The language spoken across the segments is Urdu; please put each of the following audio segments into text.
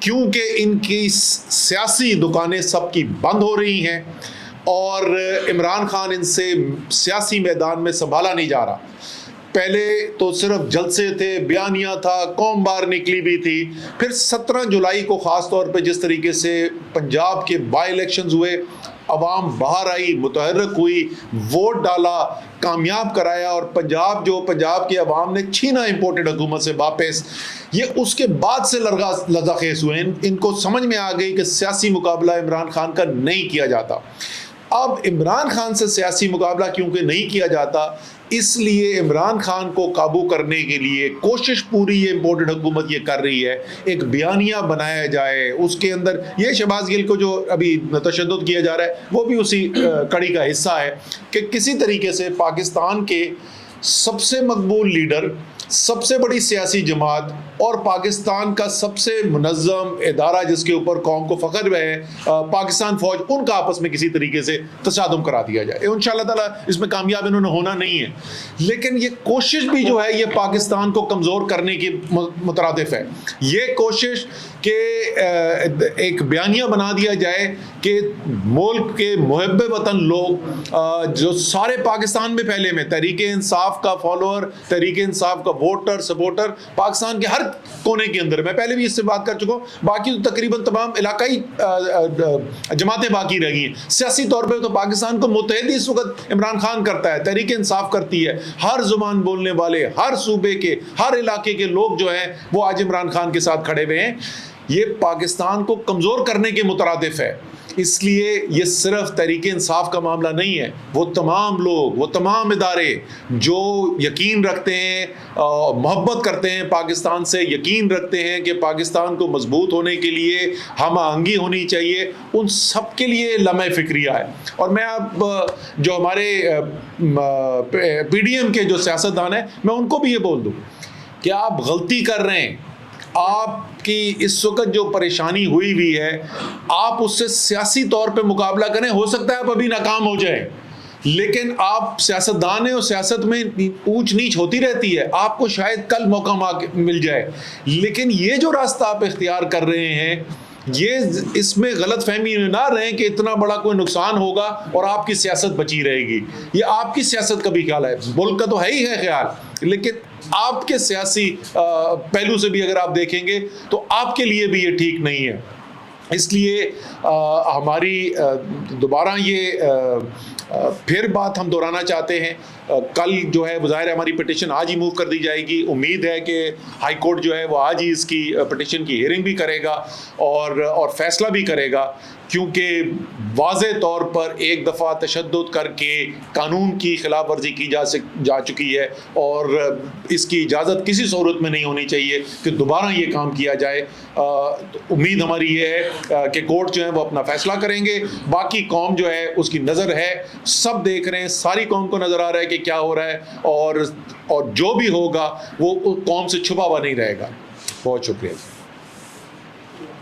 کیونکہ ان کی سیاسی دکانیں سب کی بند ہو رہی ہیں اور عمران خان ان سے سیاسی میدان میں سنبھالا نہیں جا رہا. پہلے تو صرف جلسے تھے, بیانیہ تھا, قوم باہر نکلی بھی تھی. پھر 17 جولائی کو خاص طور پہ جس طریقے سے پنجاب کے بائی الیکشنز ہوئے, عوام باہر آئی, متحرک ہوئی, ووٹ ڈالا, کامیاب کرایا, اور پنجاب کے عوام نے چھینا امپورٹڈ حکومت سے واپس. یہ اس کے بعد سے لرزہ خیز ہوئے. ان کو سمجھ میں آ گئی کہ سیاسی مقابلہ عمران خان کا نہیں کیا جاتا. اب عمران خان سے سیاسی مقابلہ کیونکہ نہیں کیا جاتا, اس لیے عمران خان کو قابو کرنے کے لیے کوشش پوری یہ امپورٹڈ حکومت یہ کر رہی ہے, ایک بیانیہ بنایا جائے, اس کے اندر یہ شہباز گل کو جو ابھی تشدد کیا جا رہا ہے وہ بھی اسی کڑی کا حصہ ہے کہ کسی طریقے سے پاکستان کے سب سے مقبول لیڈر, سب سے بڑی سیاسی جماعت اور پاکستان کا سب سے منظم ادارہ جس کے اوپر قوم کو فخر ہے, پاکستان فوج, ان کا آپس میں کسی طریقے سے تصادم کرا دیا جائے. انشاءاللہ تعالیٰ اس میں کامیاب انہوں نے ہونا نہیں ہے, لیکن یہ کوشش بھی جو ہے یہ پاکستان کو کمزور کرنے کی مترادف ہے. یہ کوشش کہ ایک بیانیہ بنا دیا جائے کہ ملک کے محب وطن لوگ جو سارے پاکستان میں پھیلے میں, تحریک انصاف کا فالوور, تحریک انصاف کا ووٹر سپورٹر پاکستان کے ہر کونے کے اندر, میں پہلے بھی اس سے بات کر چکا ہوں, باقی تو تقریباً تمام علاقائی جماعتیں باقی رہ گئی ہیں. سیاسی طور پہ تو پاکستان کو متحد اس وقت عمران خان کرتا ہے, تحریک انصاف کرتی ہے, ہر زبان بولنے والے, ہر صوبے کے, ہر علاقے کے لوگ جو ہیں وہ آج عمران خان کے ساتھ کھڑے ہوئے ہیں. یہ پاکستان کو کمزور کرنے کے مترادف ہے. اس لیے یہ صرف تحریک انصاف کا معاملہ نہیں ہے, وہ تمام لوگ, وہ تمام ادارے جو یقین رکھتے ہیں, محبت کرتے ہیں پاکستان سے, یقین رکھتے ہیں کہ پاکستان کو مضبوط ہونے کے لیے ہم آہنگی ہونی چاہیے, ان سب کے لیے لمحہ فکریہ ہے. اور میں اب جو ہمارے پی ڈی ایم کے جو سیاستدان ہیں, میں ان کو بھی یہ بول دوں کہ آپ غلطی کر رہے ہیں. آپ کی اس وقت جو پریشانی ہوئی ہے, آپ اس سے سیاسی طور پہ مقابلہ کریں. ہو سکتا ہے آپ ابھی ناکام ہو جائیں, لیکن آپ سیاستدان ہیں اور سیاست میں اونچ نیچ ہوتی رہتی ہے, آپ کو شاید کل موقع مل جائے. لیکن یہ جو راستہ آپ اختیار کر رہے ہیں, یہ اس میں غلط فہمی نہ رہیں کہ اتنا بڑا کوئی نقصان ہوگا اور آپ کی سیاست بچی رہے گی. یہ آپ کی سیاست کا بھی خیال ہے, ملک کا تو ہے ہی ہے خیال, لیکن آپ کے سیاسی پہلو سے بھی اگر آپ دیکھیں گے تو آپ کے لیے بھی یہ ٹھیک نہیں ہے. اس لیے ہماری دوبارہ یہ پھر بات ہم دہرانا چاہتے ہیں. کل جو ہے ظاہر ہے ہماری پٹیشن آج ہی موو کر دی جائے گی. امید ہے کہ ہائی کورٹ جو ہے وہ آج ہی اس کی پٹیشن کی ہیئرنگ بھی کرے گا اور فیصلہ بھی کرے گا, کیونکہ واضح طور پر ایک دفعہ تشدد کر کے قانون کی خلاف ورزی کی جا چکی ہے, اور اس کی اجازت کسی صورت میں نہیں ہونی چاہیے کہ دوبارہ یہ کام کیا جائے. امید ہماری یہ ہے کہ کورٹ جو ہے وہ اپنا فیصلہ کریں گے. باقی قوم جو ہے اس کی نظر ہے, سب دیکھ رہے ہیں, ساری قوم کو نظر آ رہا ہے کہ کیا ہو رہا ہے, اور جو بھی ہوگا وہ قوم سے چھپا ہوا نہیں رہے گا. بہت شکریہ.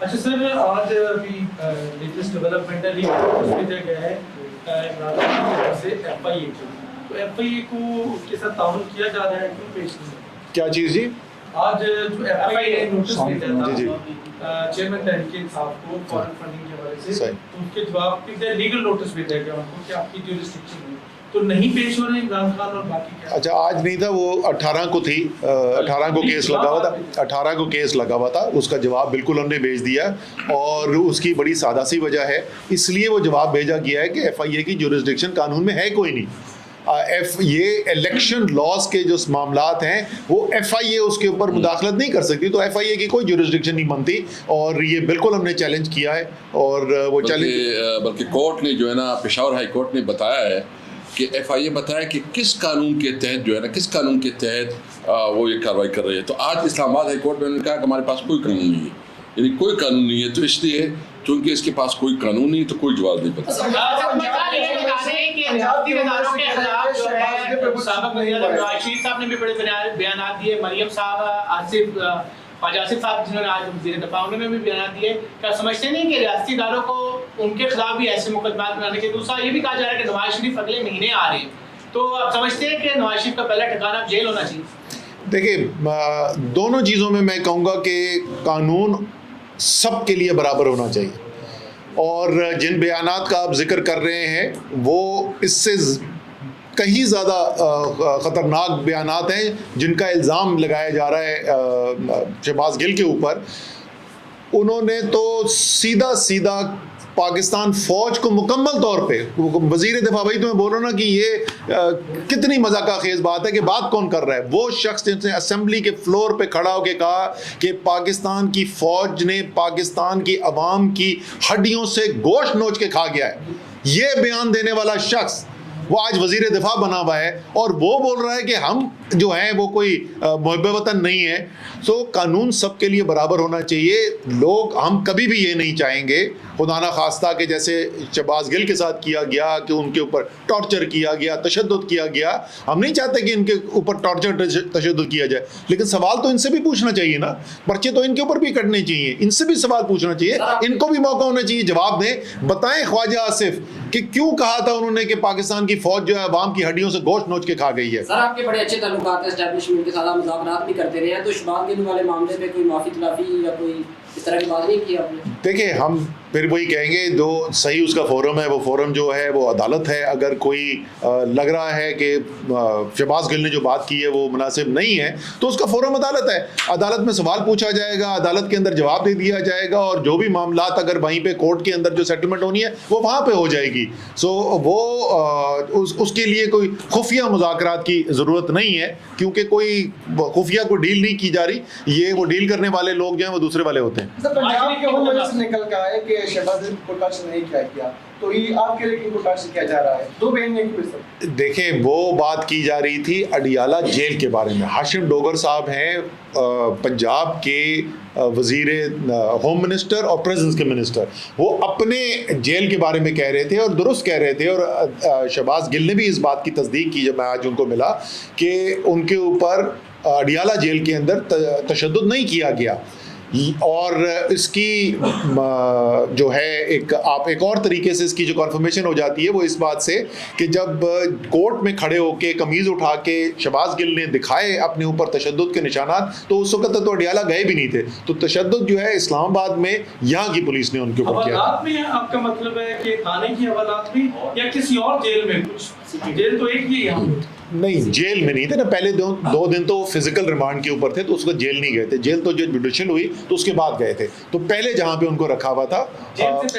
اچھا سر, آج ابھی لیٹسٹ ڈیولپمنٹ ہے, بھیجا گیا ہے عمران خان کی طرف سے ایف آئی اے کو, تو ایف آئی اے کو کے ساتھ تعاون کیا جا رہا ہے, کیوں پیش نہیں ہے؟ کیا چیز جی؟ آج جو ایف آئی اے نوٹس بھیجا تھا چیئرمین تحریک انصاف کو فارن فنڈنگ کے حوالے سے, تو اس کے جواب میں لیگل نوٹس بھیجا گیا ان کو کہ آپ کی جو ریسٹرکشن ہے تو نہیں پیش ہو رہے عمران خان اور باقی کیا؟ اچھا, آج نہیں تھا, وہ 18 کو تھی, 18 کو کیس لگا ہوا تھا, 18 کو کیس لگا ہوا تھا. اس کا جواب بالکل ہم نے بھیج دیا, اور اس کی بڑی سادہ سی وجہ ہے, اس لیے وہ جواب بھیجا گیا ہے کہ ایف آئی اے کی جورسڈکشن قانون میں ہے کوئی نہیں. یہ الیکشن لاز کے جو معاملات ہیں وہ ایف آئی اے اس کے اوپر مداخلت نہیں کر سکتی, تو ایف آئی اے کی کوئی جورسڈکشن نہیں بنتی, اور یہ بالکل ہم نے چیلنج کیا ہے. اور وہ بلکہ کورٹ نے جو ہے نا, پشاور ہائی کورٹ نے بتایا ہے کہ ایف آئی اے بتایا کہ کس قانون کے تحت جو ہے نا, کس قانون کے تحت وہ یہ کارروائی کر رہی ہے. تو آج اسلام آباد ہائی کورٹ میں انہوں نے کہا کہ ہمارے پاس کوئی قانون نہیں ہے, یعنی کوئی قانون نہیں ہے, تو اس لیے چونکہ اس کے پاس کوئی قانون نہیں تو کوئی جواب نہیں پتا. صاحب نے بھی بڑے بیانات دیے, مریم صاحب, آصف صاحب جنہوں نے آج وزیر دفاع, انہوں نے بھی بیانات دیے. کیا سمجھتے نہیں کہ ریاستی اداروں کو ان کے خلاف بھی ایسے مقدمات بنانے کے؟ دوسرا یہ بھی کہا جا رہا ہے کہ نواز شریف اگلے مہینے آ رہے ہیں, تو آپ سمجھتے ہیں کہ نواز شریف کا پہلا ٹھکانہ اب جیل ہونا چاہیے؟ دیکھیں, دونوں چیزوں میں کہوں گا کہ قانون سب کے لیے برابر ہونا چاہیے. اور جن بیانات کا آپ ذکر کر رہے ہیں وہ اس سے کہیں زیادہ خطرناک بیانات ہیں جن کا الزام لگایا جا رہا ہے شہباز گل کے اوپر. انہوں نے تو سیدھا پاکستان فوج کو مکمل طور پہ, وزیر دفاع, بھائی تو میں بول رہا ہوں نا کہ یہ کتنی مذاقہ خیز بات ہے کہ بات کون کر رہا ہے. وہ شخص جس نے اسمبلی کے فلور پہ کھڑا ہو کے کہا کہ پاکستان کی فوج نے پاکستان کی عوام کی ہڈیوں سے گوشت نوچ کے کھا گیا ہے, یہ بیان دینے والا شخص وہ آج وزیر دفاع بنا ہوا ہے اور وہ بول رہا ہے کہ ہم جو ہیں وہ کوئی محب وطن نہیں ہے. سو قانون سب کے لیے برابر ہونا چاہیے. لوگ, ہم کبھی بھی یہ نہیں چاہیں گے خدا نہ خواستہ کہ جیسے شہباز گل کے ساتھ کیا گیا کہ ان کے اوپر ٹارچر کیا گیا, تشدد کیا گیا, ہم نہیں چاہتے کہ ان کے اوپر ٹارچر تشدد کیا جائے, لیکن سوال تو ان سے بھی پوچھنا چاہیے نا. پرچے تو ان کے اوپر بھی کٹنے چاہیے, ان سے بھی سوال پوچھنا چاہیے, ان کو بھی موقع ہونا چاہیے جواب دیں. بتائیں خواجہ آصف کہ کیوں کہا تھا انہوں نے کہ پاکستان کی فوج جو ہے عوام کی ہڈیوں سے گوشت نوچ کے کھا گئی ہے. سر آپ کے بڑے اچھے تعلقات ہیں اسٹیبلشمنٹ کے ساتھ, آپ مذاکرات بھی کرتے رہے ہیں, تو شہباز گل والے معاملے پہ کوئی معافی تلافی یا کوئی اس طرح کی بات نہیں کی آپ نے؟ دیکھیں, ہم پھر وہی کہیں گے جو صحیح اس کا فورم ہے, وہ فورم جو ہے وہ عدالت ہے. اگر کوئی لگ رہا ہے کہ شہباز گل نے جو بات کی ہے وہ مناسب نہیں ہے تو اس کا فورم عدالت ہے. عدالت میں سوال پوچھا جائے گا, عدالت کے اندر جواب دے دیا جائے گا, اور جو بھی معاملات اگر وہیں پہ کورٹ کے اندر جو سیٹلمنٹ ہونی ہے وہ وہاں پہ ہو جائے گی. سو وہ اس کے لیے کوئی خفیہ مذاکرات کی ضرورت نہیں ہے, کیونکہ کوئی خفیہ کو ڈیل نہیں کی جا رہی. یہ وہ ڈیل کرنے والے لوگ جو ہیں وہ دوسرے والے ہوتے ہیں. پنجاب کے حکومت سے نکل کے آئے کہ شہباز گل کو ٹچ نہیں کیا, تو یہ آپ کے لیے کن کو ٹچ کیا جا رہا ہے؟ دو بہن ایک سر. دیکھیں, وہ بات کی جا رہی تھی اڈیالہ جیل کے بارے میں. ہاشم ڈوگر صاحب ہیں پنجاب کے وزیر ہوم منسٹر اور پریزنس کے منسٹر, وہ اپنے جیل کے بارے میں کہہ رہے تھے اور درست کہہ رہے تھے. اور شہباز گل نے بھی اس بات کی تصدیق کی جب میں آج ان کو ملا کہ ان کے اوپر اڈیالہ جیل کے اندر تشدد نہیں کیا گیا. اور اس کی جو ہے ایک اور طریقے سے اس کی جو کنفرمیشن ہو جاتی ہے وہ اس بات سے کہ جب کورٹ میں کھڑے ہو کے قمیض اٹھا کے شہباز گل نے دکھائے اپنے اوپر تشدد کے نشانات, تو اس وقت تو اڈیالہ گئے بھی نہیں تھے. تو تشدد جو ہے اسلام آباد میں یہاں کی پولیس نے ان کے اوپر کیا. حوالات میں آپ کا مطلب ہے کہ تھانے کی حوالات میں یا کسی اور جیل میں؟ کچھ جیل تو ایک ہی ہے. نہیں, جیل میں نہیں تھے نا. پہلے 2 دن تو فزیکل ریمانڈ کے اوپر تھے, تو اس کو جیل نہیں گئے تھے. جیل تو جو جوڈیشل ہوئی تو اس کے بعد گئے تھے. تو پہلے جہاں پہ ان کو رکھا ہوا تھا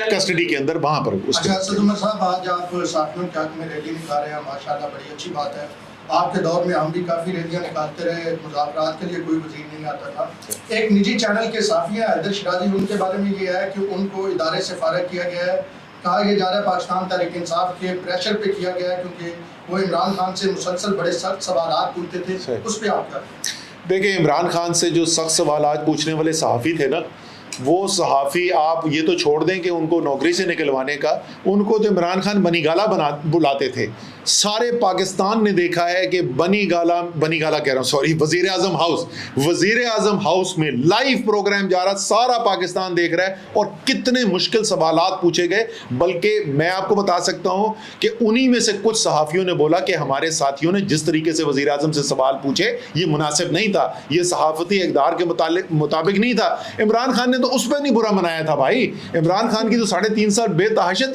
کسٹڈی کے اندر, وہاں پر. اچھا اسد عمر صاحب, آج آپ صحافیوں کے حق میں ریلی نکال رہے ہیں, ماشاءاللہ بڑی اچھی بات ہے. آپ کے دور میں ہم بھی کافی ریلیاں نکالتے رہے, مذاکرات کے لیے کوئی وزیر نہیں آتا تھا. ایک نجی چینل کے صحافی ہیں حیدر شیرازی, ان کے بارے میں یہ ہے کہ ان کو ادارے سے فارغ کیا گیا ہے. کہا یہ جا رہا ہے پاکستان تحریک انصاف کے پریشر پہ کیا گیا ہے, کیونکہ وہ عمران خان سے مسلسل بڑے سخت سوالات پوچھتے تھے. اس پہ آپ کیا؟ دیکھیں, عمران خان سے جو سخت سوالات پوچھنے والے صحافی تھے نا, وہ صحافی آپ یہ تو چھوڑ دیں کہ ان کو نوکری سے نکلوانے کا, ان کو تو عمران خان بنی گالا بلاتے تھے. سارے پاکستان نے دیکھا ہے کہ بنی گالا کہہ رہا ہوں, سوری, وزیر اعظم ہاؤس میں لائیو پروگرام جا رہا, سارا پاکستان دیکھ رہا ہے, اور کتنے مشکل سوالات پوچھے گئے. بلکہ میں آپ کو بتا سکتا ہوں کہ انہی میں سے کچھ صحافیوں نے بولا کہ ہمارے ساتھیوں نے جس طریقے سے وزیر اعظم سے سوال پوچھے یہ مناسب نہیں تھا, یہ صحافتی اقدار کے مطابق نہیں تھا. عمران خان نے تو اس پہ نہیں برا منایا تھا بھائی. عمران خان کی تو 3.5 سال بے تحاشا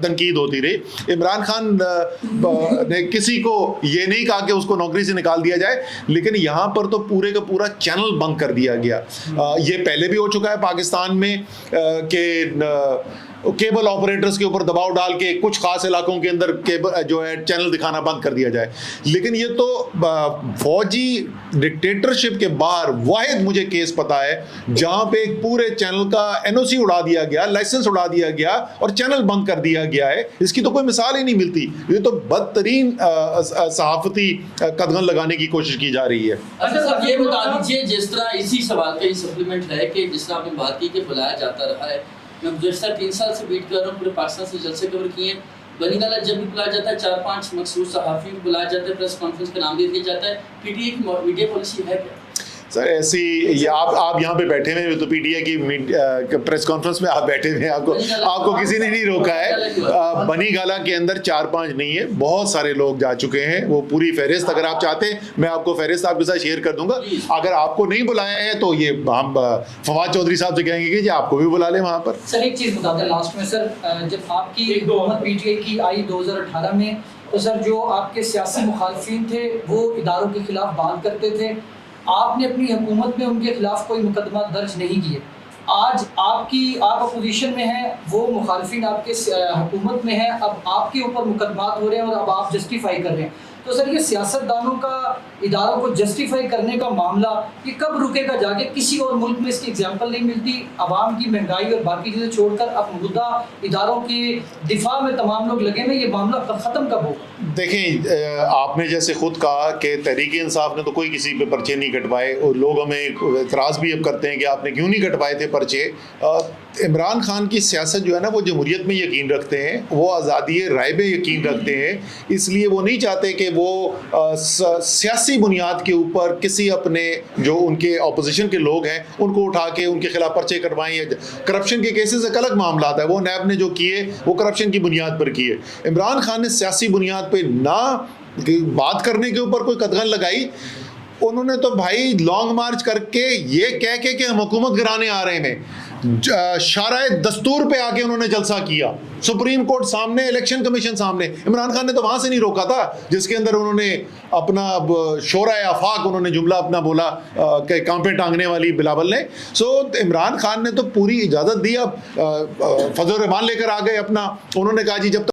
تنقید ہوتی رہی. عمران خان نے کسی کو یہ نہیں کہا کہ اس کو نوکری سے نکال دیا جائے, لیکن یہاں پر تو پورے کا پورا چینل بند کر دیا گیا. یہ پہلے بھی ہو چکا ہے پاکستان میں کہ کیبل آپریٹرز کے اوپر دباؤ ڈال کے کچھ خاص علاقوں کے اندر جو ہے چینل دکھانا بند کر دیا جائے. لیکن یہ تو فوجی ڈکٹیٹرشپ کے باہر واحد مجھے کیس پتا ہے جہاں پہ ایک پورے چینل کا NOC اڑا دیا گیا, لائسنس اڑا دیا گیا اور چینل بند کر دیا گیا ہے. اس کی تو کوئی مثال ہی نہیں ملتی. یہ تو بدترین صحافتی قدغن لگانے کی کوشش کی جا رہی ہے. اچھا صاحب, یہ بتا دیجیے, جس طرح اسی سوال کا ہی سپلیمنٹ ہے کہ جس طرح آپ نے بات کی کہ بلایا جاتا رہا ہے, میں گزشتہ 3 سال سے ویٹ کر رہا ہوں, پورے پاکستان سے جلسے کور کیے ہیں. بنی گالا جب بھی بلایا جاتا ہے 4-5 مخصوص صحافی کو بلایا جاتا ہے, پریس کانفرنس کا نام دے دیا جاتا ہے. PTI کی میڈیا پالیسی ہے کیا؟ سر ایسی یہ آپ یہاں پہ بیٹھے ہوئے تو پی ٹی آئی کی پریس کانفرنس میں آپ بیٹھے ہوئے ہیں, آپ کو کسی نے نہیں روکا ہے. بنی گالا کے اندر 4-5 نہیں ہے, بہت سارے لوگ جا چکے ہیں. وہ پوری فہرست اگر آپ چاہتے ہیں میں آپ کو فہرست آپ کے ساتھ شیئر کر دوں گا. اگر آپ کو نہیں بلایا ہے تو یہ ہم فواد چودھری صاحب سے کہیں گے کہ جی آپ کو بھی بلا لیں وہاں پر. سر ایک چیز بتا دیں لاسٹ میں سر, جب آپ کی حکومت پی ٹی آئی کی آئی 2018 میں تو سر جو آپ کے سیاسی مخالفین تھے وہ اداروں کے خلاف بات کرتے تھے, آپ نے اپنی حکومت میں ان کے خلاف کوئی مقدمہ درج نہیں کیے. آج آپ اپوزیشن میں ہیں, وہ مخالفین آپ کے حکومت میں ہیں, اب آپ کے اوپر مقدمات ہو رہے ہیں اور اب آپ جسٹیفائی کر رہے ہیں. تو سر یہ سیاستدانوں کا اداروں کو جسٹیفائی کرنے کا معاملہ یہ کب رکے گا جا کے؟ کسی اور ملک میں اس کی اگزامپل نہیں ملتی. عوام کی مہنگائی اور باقی چیزیں چھوڑ کر اب موجودہ اداروں کے دفاع میں تمام لوگ لگے ہوئے, یہ معاملہ ختم کب ہوگا؟ دیکھیں آپ نے جیسے خود کہا کہ تحریک انصاف نے تو کوئی کسی پہ پرچے نہیں کٹوائے, اور لوگ ہمیں اعتراض بھی اب کرتے ہیں کہ آپ نے کیوں نہیں کٹوائے تھے پرچے. عمران خان کی سیاست جو ہے نا وہ جمہوریت میں یقین رکھتے ہیں, وہ آزادی رائے میں یقین رکھتے ہیں, اس لیے وہ نہیں چاہتے کہ وہ سیاسی بنیاد کے اوپر کسی اپنے جو ان کے اپوزیشن کے لوگ ہیں ان کو اٹھا کے ان کے خلاف پرچے کٹوائیں. یا کرپشن کے کیسز ایک الگ معاملات ہے, وہ نیب نے جو کیے وہ کرپشن کی بنیاد پر کیے. عمران خان نے سیاسی بنیاد پہ نہ بات کرنے کے اوپر کوئی قدغن لگائی. انہوں نے تو بھائی لانگ مارچ کر کے یہ کہہ کے کہ ہم حکومت گرانے آ رہے ہیں, شارع دستور پہ آ کے انہوں نے جلسہ کیا, سپریم کورٹ سامنے, الیکشن کمیشن سامنے. عمران خان نے تو وہاں سے نہیں روکا تھا جس کے اندر انہوں نے اپنا شورۂ آفاق انہوں نے جملہ اپنا بولا کہ کانپیں ٹانگنے والی بلاول نے. سو عمران خان نے تو پوری اجازت دی, اب فضل الرحمان لے کر آ گئے اپنا. انہوں نے کہا جی جب